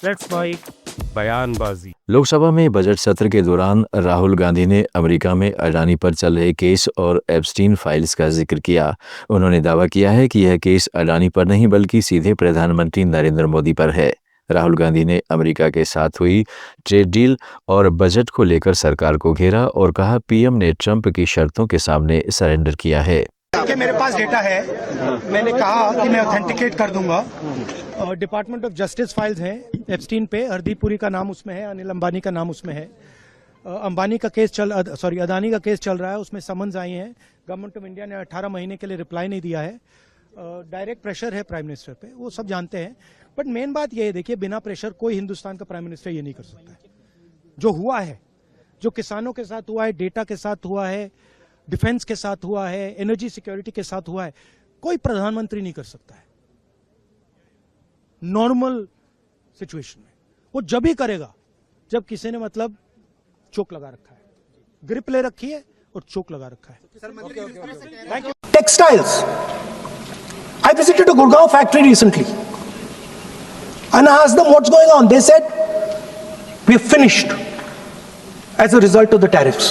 That's why बयानबाजी। लोकसभा में budget सत्र के दौरान राहुल गांधी ने अमेरिका में अडानी पर चल रहे केस और एप्स्टीन फाइल्स का जिक्र किया। उन्होंने दावा किया है कि यह केस अडानी पर नहीं बल्कि सीधे प्रधानमंत्री नरेंद्र मोदी पर है। राहुल गांधी ने अमेरिका के साथ हुई ट्रेड डील और बजट को लेकर सरकार को घेरा और कहा पीएम ने ट्रंप की शर्तों के सामने सरेंडर किया है। कि मेरे पास डेटा है, मैंने कहा कि मैं ऑथेंटिकेट कर दूंगा। डिपार्टमेंट ऑफ जस्टिस फाइल्स हैं एप्स्टीन पे, हरदीप पुरी का नाम उसमें है, अनिल अंबानी का नाम उसमें है। अंबानी का केस अदानी का केस चल रहा है, उसमें समन्स आई हैं। गवर्नमेंट ऑफ इंडिया ने 18 महीने के लिए रिप्लाई नहीं दिया है। डायरेक्ट प्रेशर है प्राइम मिनिस्टर पे, वो सब जानते हैं। बट मेन बात ये है, देखिए बिना प्रेशर कोई हिंदुस्तान का प्राइम मिनिस्टर ये नहीं कर सकता है। जो हुआ है, जो किसानों के साथ हुआ है, डेटा के साथ हुआ है, डिफेंस के साथ हुआ है, एनर्जी सिक्योरिटी के साथ हुआ है, कोई प्रधानमंत्री नहीं कर सकता है नॉर्मल सिचुएशन में। वो जब ही करेगा जब किसी ने मतलब चोक लगा रखा है, ग्रिप ले रखी है और चोक लगा रखा है। Textiles. I visited a Gurgaon factory recently and I asked them what's going on. They said, we're finished as a result of the tariffs.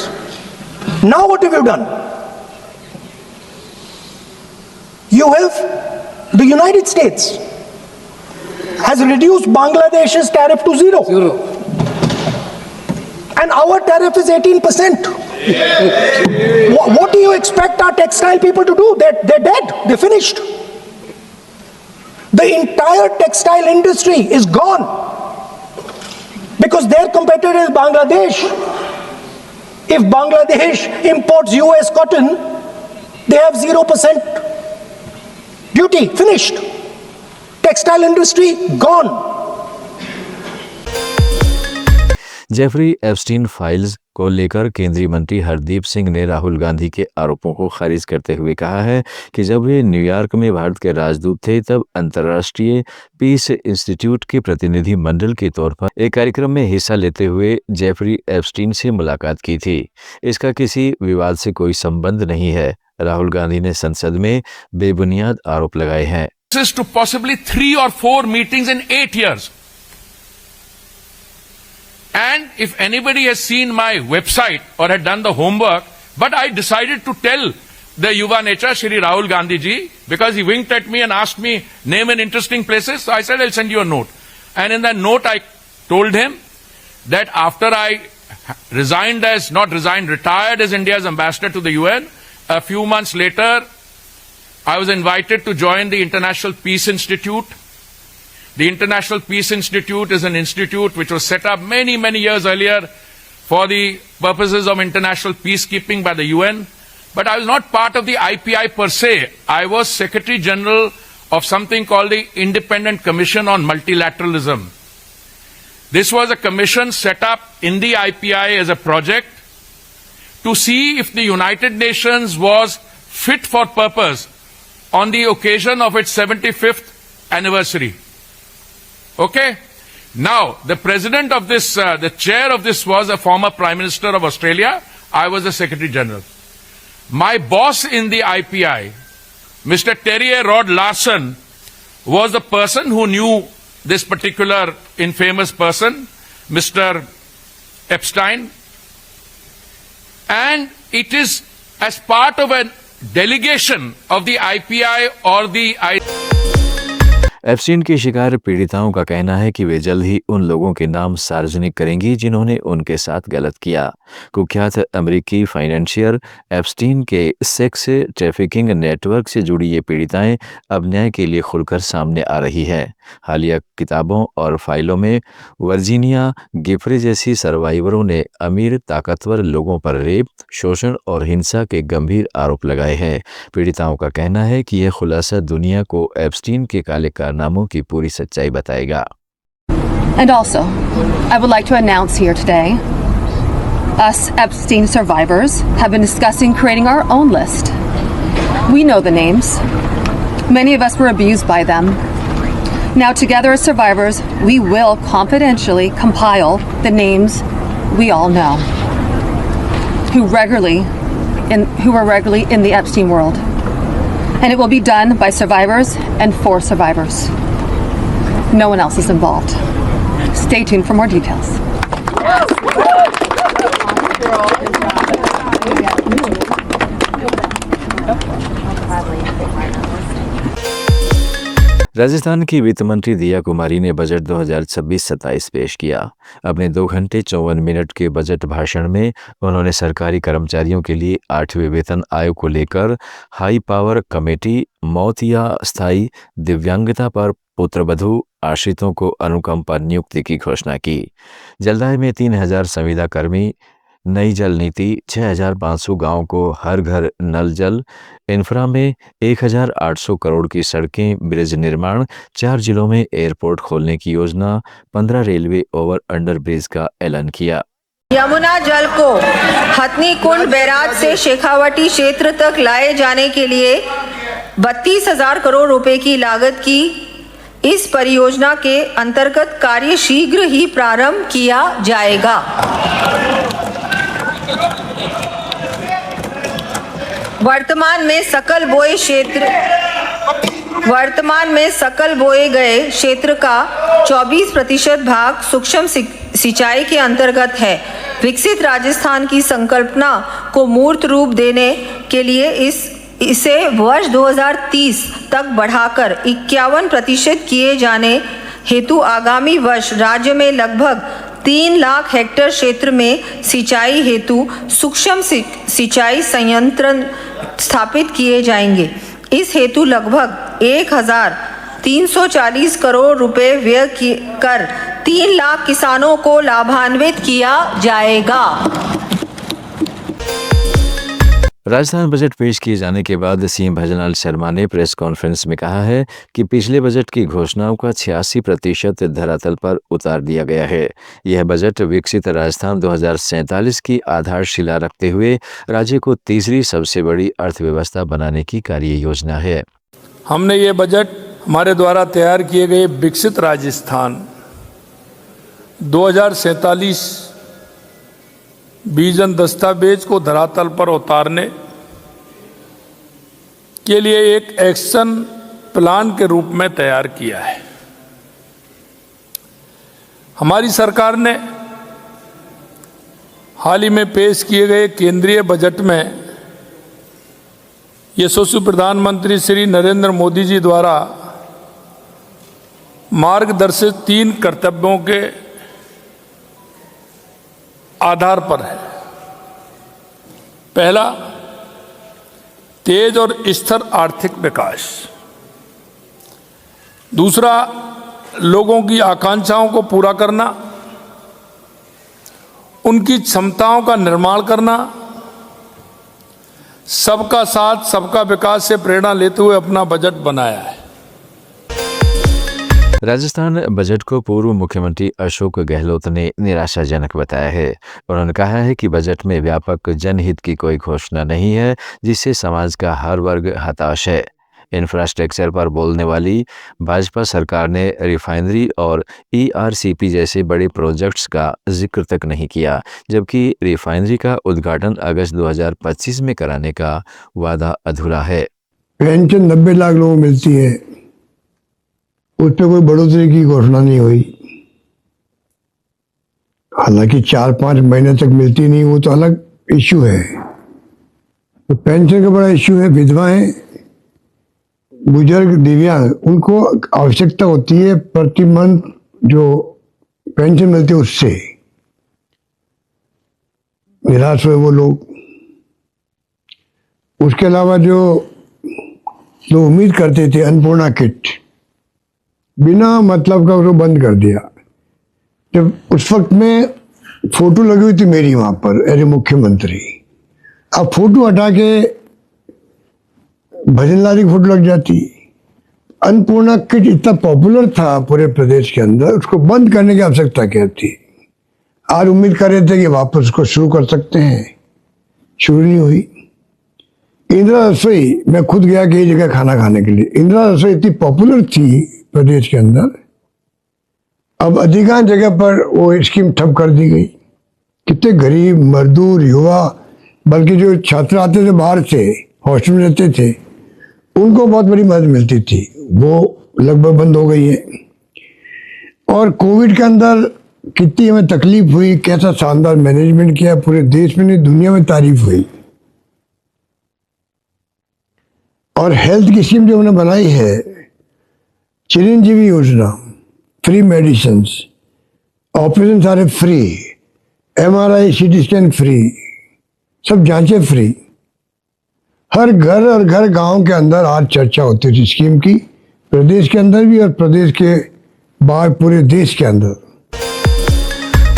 Now what have you done? You have, the United States has reduced Bangladesh's tariff to zero. And our tariff is 18%. What do you expect our textile people to do? They're dead. They're finished. The entire textile industry is gone because their competitor is Bangladesh. If Bangladesh imports US cotton, they have 0% duty. Finished. Textile industry gone. Jeffrey Epstein files को लेकर केंद्रीय मंत्री हरदीप सिंह ने राहुल गांधी के आरोपों को खारिज करते हुए कहा है कि जब वे न्यूयॉर्क में भारत के राजदूत थे तब अंतर्राष्ट्रीय पीस इंस्टीट्यूट के प्रतिनिधि मंडल के तौर पर एक कार्यक्रम में हिस्सा लेते हुए जेफरी एप्स्टीन से मुलाकात की थी। इसका किसी विवाद से कोई संबंध नहीं है। राहुल गांधी ने संसद में बेबुनियाद आरोप लगाए हैं। To possibly 3 or 4 meetings in 8 years. And if anybody has seen my website or had done the homework, but I decided to tell the Yuva Netra, Shri Rahul Gandhi ji, because he winked at me and asked me, name an interesting places. So I said, I'll send you a note. And in that note, I told him that after I retired as India's ambassador to the UN, a few months later, I was invited to join the International Peace Institute. The International Peace Institute is an institute which was set up many, many years earlier for the purposes of international peacekeeping by the UN. But I was not part of the IPI per se. I was Secretary General of something called the Independent Commission on Multilateralism. This was a commission set up in the IPI as a project to see if the United Nations was fit for purpose on the occasion of its 75th anniversary. Okay? Now, the president of this, the chair of this was a former Prime Minister of Australia. I was the Secretary General. My boss in the IPI, Mr. Terry Rod Larson, was the person who knew this particular infamous person, Mr. Epstein. And it is as part of a delegation of the IPI or the Epstein की शिकार पीड़िताओं का कहना है कि वे जल्द ही उन लोगों के नाम सार्वजनिक करेंगी जिन्होंने उनके साथ गलत किया। कुख्यात अमेरिकी फाइनेंशियर एप्स्टीन के सेक्स ट्रैफिकिंग नेटवर्क से जुड़ी ये पीड़िताएं अब न्याय के लिए खुलकर सामने आ रही हैं। हालिया किताबों और फाइलों में वर्जीनिया गिफरे जैसी सर्वाइवरों ने अमीर ताकतवर लोगों पर रेप, शोषण और हिंसा के गंभीर आरोप लगाए हैं। पीड़िताओं का कहना है कि यह खुलासा दुनिया को एप्स्टीन के काले कारनामों की पूरी सच्चाई बताएगा। And also, I would like to announce here today, us Epstein survivors have been discussing creating our own list. We know the names. Many of us were abused by them. Now together as survivors, we will confidentially compile the names we all know who were regularly in the Epstein world. And it will be done by survivors and for survivors. No one else is involved. stay tuned for more details. Rajasthan की वित्त मंत्री दिया कुमारी ने budget 2026-27 पेश किया। अपने 2 घंटे 54 minute के बजट भाषण में उन्होंने सरकारी कर्मचारियों के लिए 8वें वेतन आयोग को लेकर हाई पावर कमेटी, मौत या स्थायी दिव्यांगता पर पुत्रवधू आश्रितों को अनुकंपा नियुक्ति की घोषणा की। जलदाय में 3000 संविदा कर्मी, नई जल नीति, 6500 गांवों को हर घर नल जल, इंफ्रा में 1800 करोड़ की सड़कें, ब्रिज निर्माण, 4 जिलों में एयरपोर्ट खोलने की योजना, 15 रेलवे ओवर अंडर ब्रिज का ऐलान किया। यमुना जल को हथनी कुंड बैराज से शेखावटी क्षेत्र तक लाए जाने के लिए 32,000 करोड़ रुपए की लागत की इस परियोजना के अंतर्गत कार्य शीघ्र ही प्रारंभ किया जाएगा। वर्तमान में सकल बोए गए क्षेत्र का 24% भाग सूक्ष्म सिंचाई के अंतर्गत है। विकसित राजस्थान की संकल्पना को मूर्त रूप देने के लिए इसे वर्ष 2030 तक बढ़ाकर 51% किए जाने हेतु आगामी वर्ष राज्य में लगभग 3 लाख हेक्टेयर क्षेत्र में सिंचाई हेतु सूक्ष्म सिंचाई संयंत्र स्थापित किए जाएंगे। इस हेतु लगभग 1340 करोड़ रुपए व्यय कर 3 लाख किसानों को लाभान्वित किया जाएगा। राजस्थान बजट पेश किए जाने के बाद सीएम भजनलाल शर्मा ने प्रेस कॉन्फ्रेंस में कहा है कि पिछले बजट की घोषणाओं का 86% धरातल पर उतार दिया गया है। यह बजट विकसित राजस्थान 2047 की आधारशिला रखते हुए राज्य को तीसरी सबसे बड़ी अर्थव्यवस्था बनाने की कार्य योजना है। हमने ये बजट हमारे द्वारा तैयार किए गए विकसित राजस्थान 2047 विजन दस्तावेज को धरातल पर उतारने के लिए एक एक्शन प्लान के रूप में तैयार किया है। हमारी सरकार ने हाल ही में पेश किए गए केंद्रीय बजट में यशस्वी प्रधानमंत्री श्री नरेंद्र मोदी जी द्वारा मार्गदर्शित 3 कर्तव्यों के आधार पर है। पहला, तेज और स्थिर आर्थिक विकास। दूसरा, लोगों की आकांक्षाओं को पूरा करना, उनकी क्षमताओं का निर्माण करना, सबका साथ सबका विकास से प्रेरणा लेते हुए अपना बजट बनाया है। राजस्थान बजट को पूर्व मुख्यमंत्री अशोक गहलोत ने निराशाजनक बताया है। उन्होंने कहा है कि बजट में व्यापक जनहित की कोई घोषणा नहीं है, जिससे समाज का हर वर्ग हताश है। इंफ्रास्ट्रक्चर पर बोलने वाली भाजपा सरकार ने रिफाइनरी और ERCP जैसे बड़े प्रोजेक्ट्स का जिक्र तक नहीं किया, जबकि रिफाइनरी का उद्घाटन अगस्त 2025 में कराने का वादा अधूरा है। पेंशन 90 लाख लोगों को मिलती है, उस पर कोई बढ़ोतरी की घोषणा नहीं हुई। हालांकि 4-5 महीने तक मिलती नहीं, वो तो अलग इश्यू है। तो पेंशन का बड़ा इश्यू है। विधवाएं, बुजुर्ग, दिव्यांग, उनको आवश्यकता होती है प्रति मंथ जो पेंशन मिलती है उससे निराश हुए वो लोग। उसके अलावा जो लोग उम्मीद करते थे अन्नपूर्णा किट, बिना मतलब का उसको बंद कर दिया। जब उस वक्त में फोटो लगी हुई थी मेरी वहां पर एज मुख्यमंत्री, अब फोटो हटा के भजनलाल की फोटो लग जाती। अन्नपूर्णा किट इतना पॉपुलर था पूरे प्रदेश के अंदर, उसको बंद करने की आवश्यकता क्या थी। आज उम्मीद कर रहे थे कि वापस उसको शुरू कर सकते हैं, शुरू नहीं हुई। इंदिरा रसोई, मैं खुद गया कि एक जगह खाना खाने के लिए, इंदिरा रसोई इतनी पॉपुलर थी प्रदेश के अंदर, अब अधिकांश जगह पर वो स्कीम ठप कर दी गई। कितने गरीब, मजदूर, युवा, बल्कि जो छात्र आते थे बाहर से, हॉस्टल में रहते थे, उनको बहुत बड़ी मदद मिलती थी, वो लगभग बंद हो गई है। और कोविड के अंदर कितनी हमें तकलीफ हुई, कैसा शानदार मैनेजमेंट किया, पूरे देश में नहीं दुनिया में तारीफ हुई। और हेल्थ की स्कीम जो उन्होंने बनाई है, चिरंजीवी योजना, फ्री मेडिसिन, ऑपरेशन सारे free, MRI CT scan free, सब जांचें फ्री। हर घर और घर गांव के अंदर आज चर्चा होती थी स्कीम की, प्रदेश के अंदर भी और प्रदेश के बाहर पूरे देश के अंदर।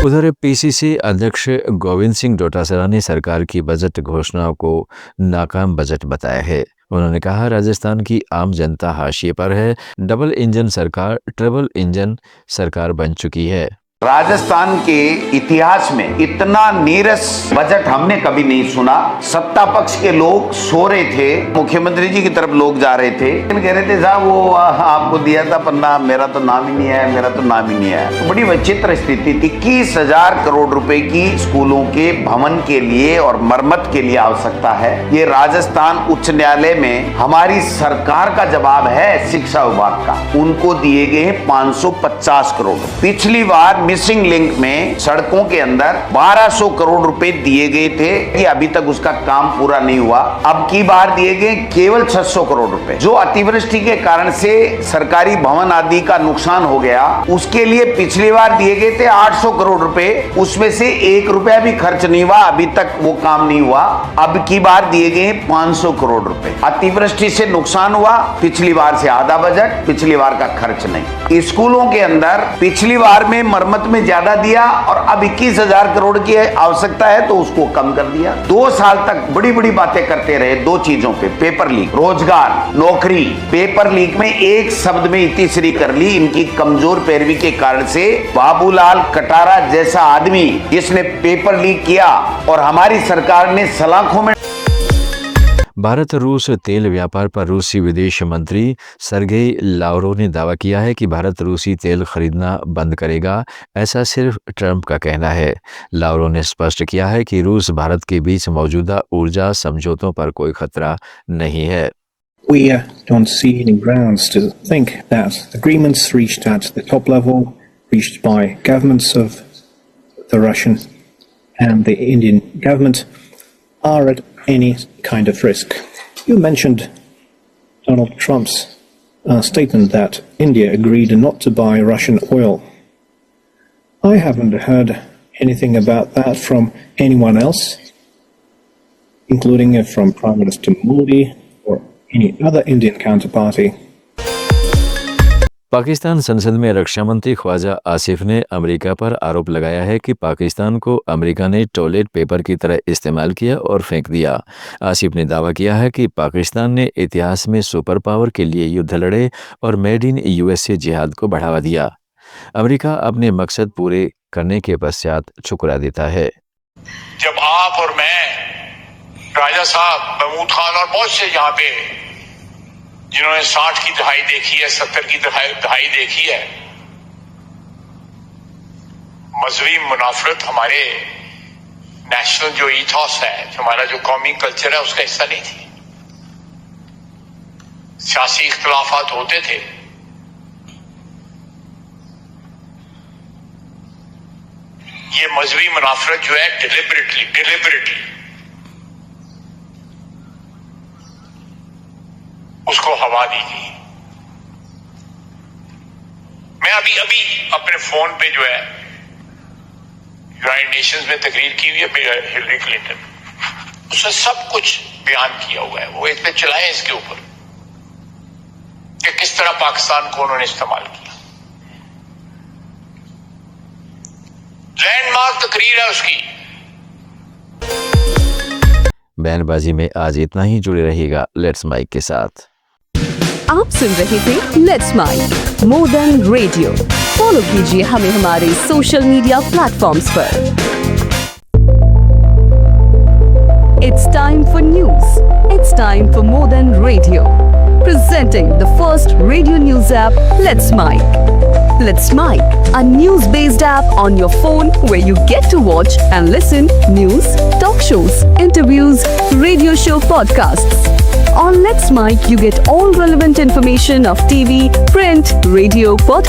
उधर PCC अध्यक्ष गोविंद सिंह डोटासरा ने सरकार की बजट घोषणाओं को नाकाम बजट बताया है। उन्होंने कहा राजस्थान की आम जनता हाशिए पर है, डबल इंजन सरकार ट्रिपल इंजन सरकार बन चुकी है। राजस्थान के इतिहास में इतना नीरस बजट हमने कभी नहीं सुना। सत्ता पक्ष के लोग सो रहे थे, मुख्यमंत्री जी की तरफ लोग जा रहे थे, कह रहे थे साहब वो आपको दिया था पन्ना, मेरा तो नाम ही नहीं आया, मेरा तो नाम ही नहीं आया। तो बड़ी विचित्र स्थिति थी। 21,000 करोड़ रुपए की स्कूलों के भवन के लिए और मरम्मत के लिए आवश्यकता है। ये राजस्थान उच्च न्यायालय में हमारी सरकार का जवाब है, शिक्षा विभाग का। उनको दिए गए 550 करोड़। पिछली बार मिसिंग लिंक में सड़कों के अंदर 1200 करोड़ रुपए दिए गए थे कि अभी तक उसका काम पूरा नहीं हुआ। अब की बार दिए गए केवल 600 करोड़ रुपए। जो अतिवृष्टि के कारण से सरकारी भवन आदि का नुकसान हो गया, उसके लिए पिछली बार दिए गए थे 800 करोड़ रुपए, उसमें से 1 रुपया भी खर्च नहीं हुआ, अभी तक वो काम नहीं हुआ। अब की बार दिए गए 500 करोड़ रुपए। अतिवृष्टि से नुकसान हुआ, पिछली बार से आधा बजट, पिछली बार का खर्च नहीं। स्कूलों के अंदर पिछली बार में मरम्मत में ज्यादा दिया और अब 21,000 करोड़ की आवश्यकता है तो उसको कम कर दिया। 2 साल तक बड़ी बड़ी बातें करते रहे दो चीजों पे, पेपर लीक, रोजगार, नौकरी। पेपर लीक में एक शब्द में इतिश्री कर ली। इनकी कमजोर पैरवी के कारण से बाबूलाल कटारा जैसा आदमी जिसने पेपर लीक किया और हमारी सरकार ने सलाखों में। भारत रूस तेल व्यापार पर रूसी विदेश मंत्री सर्गेई लावरोव ने दावा किया है कि भारत रूसी तेल खरीदना बंद करेगा। ऐसा सिर्फ ट्रंप का कहना है। लावरोव ने स्पष्ट किया है कि रूस भारत के बीच मौजूदा ऊर्जा समझौतों पर कोई खतरा नहीं है। We don't see any grounds to think that agreements reached at the top level, reached by governments of the Russian and the Indian government, are at any kind of risk. You mentioned Donald Trump's statement that India agreed not to buy Russian oil. I haven't heard anything about that from anyone else, including from Prime Minister Modi or any other Indian counterparty. Pakistan संसद में रक्षा मंत्री ख्वाजा आसिफ ने America पर आरोप लगाया है कि पाकिस्तान को अमेरिका ने टॉयलेट पेपर की तरह इस्तेमाल किया और फेंक दिया। आसिफ ने दावा किया है कि पाकिस्तान ने इतिहास में सुपर पावर के लिए युद्ध लड़े और मेड इन USA जिहाद को बढ़ावा दिया। अमेरिका अपने मकसद पूरे करने के पश्चात ठुकरा देता है। जब आप और मैं, राजा साहब, महमूद खान और बहुत से यहाँ पे जिन्होंने 60 की दहाई देखी है, 70 की दहाई देखी है, मजहबी मुनाफरत हमारे नेशनल जो ईथॉस है, हमारा जो कौमी कल्चर है, उसका हिस्सा नहीं थी। सियासी इख्तिलाफात होते थे, ये मजहबी मुनाफरत जो है डिलिबरेटली उसको हवा दी गई। मैं अभी अपने फोन पे जो है यूनाइटेड नेशंस में तकरीर की हुई है हिलरी क्लिंटन, उसने सब कुछ बयान किया हुआ है। वो इस पे चलाएं इसके ऊपर कि किस तरह पाकिस्तान को उन्होंने इस्तेमाल किया। लैंडमार्क तकरीर है उसकी। बयानबाजी में आज इतना ही। जुड़े रहिएगा लेट्स माइक के साथ। आप सुन रहे थे let's mike more than radio. Follow कीजिए हमें हमारे सोशल मीडिया प्लेटफॉर्म्स पर। It's time for news. It's time for More Than Radio. Presenting the first radio news app, Let's Mic. Let's Mic, a news-based app on your phone where you get to watch and listen news, talk shows, interviews, radio show podcasts. On Let's Mic, you get all relevant information of TV, print, radio, podcast.